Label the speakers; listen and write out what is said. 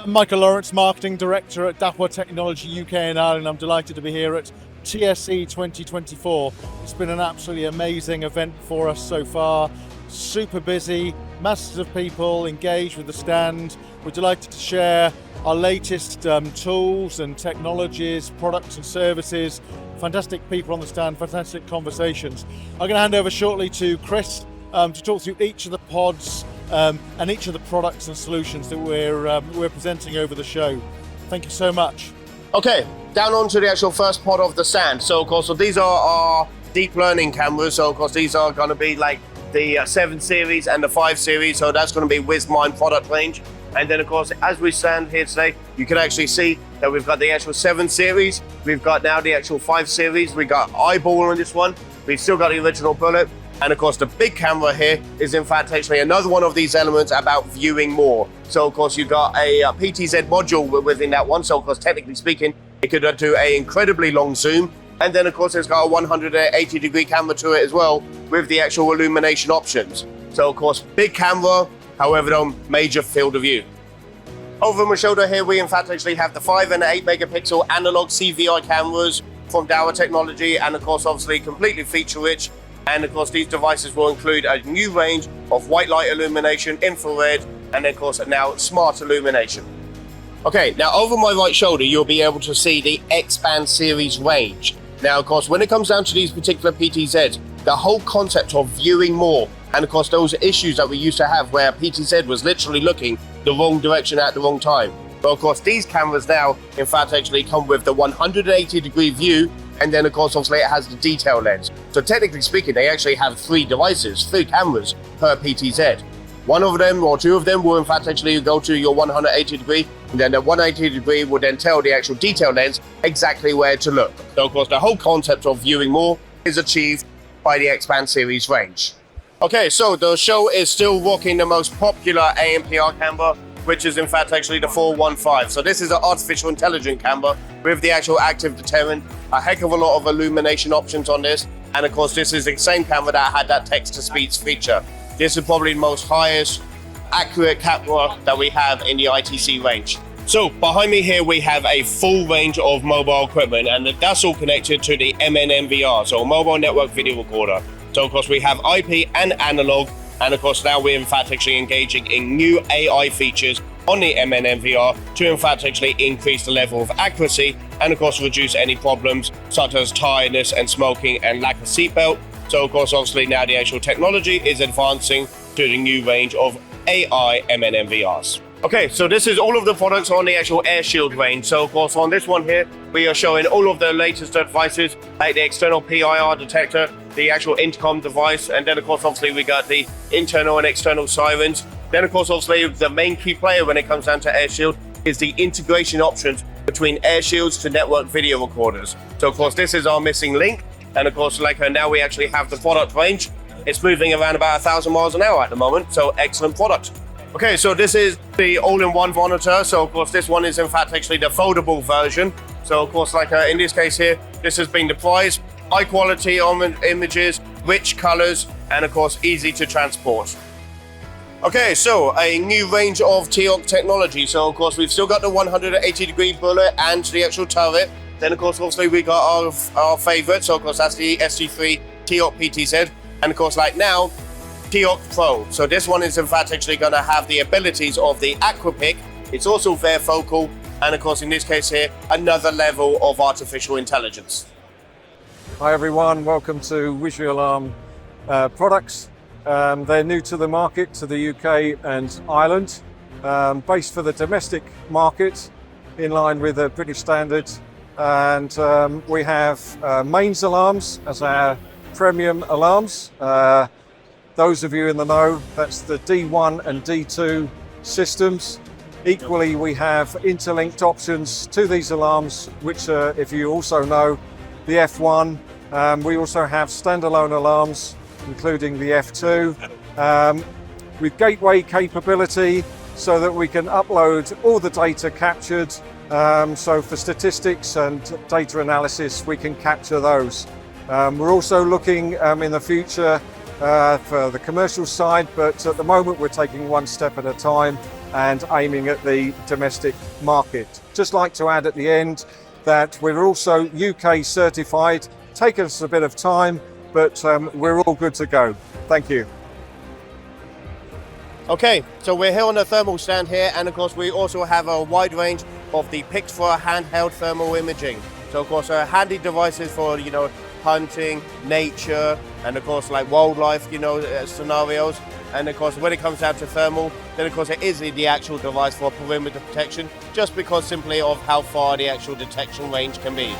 Speaker 1: I'm Michael Lawrence, Marketing Director at Dahua Technology UK and Ireland. I'm delighted to be here at TSE 2024. It's been an absolutely amazing event for us so far. Super busy, masses of people engaged with the stand. We're delighted to share our latest tools and technologies, products and services. Fantastic people on the stand, fantastic conversations. I'm going to hand over shortly to Chris to talk through each of the pods and each of the products and solutions that we're presenting over the show. Thank you so much.
Speaker 2: Okay, down onto the actual first pod of the stand. So of course, these are our deep learning cameras. So of course, these are going to be like the 7 series and the 5 series. So that's going to be with mine product range. And then of course, as we stand here today, you can actually see that we've got the actual 7 series. We've got now the actual 5 series. We've got eyeball on this one. We've still got the original bullet. And of course, the big camera here is in fact actually another one of these elements about viewing more. So of course, you've got a PTZ module within that one. So of course, technically speaking, it could do an incredibly long zoom. And then of course, it's got a 180-degree camera to it as well with the actual illumination options. So of course, big camera, however, though, major field of view. Over my shoulder here, we in fact actually have the 5 and 8 megapixel analog CVI cameras from Dahua Technology. And of course, obviously completely feature rich. And of course, these devices will include a new range of white light illumination, infrared, and then of course now smart illumination. Okay, now over my right shoulder, you'll be able to see the Xand series range. Now, of course, when it comes down to these particular PTZs, the whole concept of viewing more, and of course those issues that we used to have where PTZ was literally looking the wrong direction at the wrong time. But of course, these cameras now, in fact, actually come with the 180-degree view. And then of course, obviously it has the detail lens. So technically speaking, they actually have 3 devices, 3 cameras per PTZ. One of them or 2 of them will in fact actually go to your 180 degree, and then the 180 degree will then tell the actual detail lens exactly where to look. So of course, the whole concept of viewing more is achieved by the Xand series range. Okay, so the show is still rocking the most popular AMPR camera, which is in fact actually the 415. So this is an artificial intelligence camera with the actual active deterrent, a heck of a lot of illumination options on this. And of course, this is the same camera that had that text to speech feature. This is probably the most highest accurate camera that we have in the ITC range. So behind me here, we have a full range of mobile equipment, and that's all connected to the MMVRs, or mobile network video recorder. So of course, we have IP and analog. And of course, now we're in fact actually engaging in new AI features on the MMVR to in fact actually increase the level of accuracy and of course reduce any problems such as tiredness and smoking and lack of seatbelt. So of course, obviously now the actual technology is advancing to the new range of AI MMVRs. Okay, so this is all of the products on the actual AirShield range. So of course, on this one here, we are showing all of the latest devices, like the external PIR detector, the actual intercom device, and then of course, obviously we got the internal and external sirens. Then of course, obviously the main key player when it comes down to AirShield is the integration options between AirShields to network video recorders. So of course, this is our missing link. And of course, like now we actually have the product range. It's moving around about 1,000 miles an hour at the moment. So excellent product. Okay, so this is the all-in-one monitor. So of course, this one is in fact actually the foldable version. So of course, like in this case here, this has been the prize. High quality images, rich colors, and of course, easy to transport. Okay, so a new range of TOC technology. So of course, we've still got the 180-degree bullet and the actual turret. Then of course, obviously we got our favorite. So of course, that's the ST3 TOC PTZ. And of course, like now, TOC Pro. So this one is in fact actually going to have the abilities of the Aquapic. It's also varifocal. And of course, in this case here, another level of artificial intelligence.
Speaker 3: Hi everyone, welcome to Visual Alarm products. They're new to the market, to the UK and Ireland, based for the domestic market in line with the British standards. And we have mains alarms as our premium alarms. Those of you in the know, that's the D1 and D2 systems. Equally, we have interlinked options to these alarms, which if you also know, the F1. We also have standalone alarms, including the F2, with gateway capability so that we can upload all the data captured. So for statistics and data analysis, we can capture those. We're also looking in the future for the commercial side, but at the moment we're taking one step at a time. and aiming at the domestic market. Just like to add at the end that we're also UK certified. Taken us a bit of time, but we're all good to go. Thank you.
Speaker 2: Okay, so we're here on the thermal stand here, and of course we also have a wide range of the picks for handheld thermal imaging. So of course handy devices for, you know, hunting, nature, and of course like wildlife, you know, scenarios. And of course when it comes down to thermal, then of course it is the actual device for perimeter protection, just because simply of how far the actual detection range can be.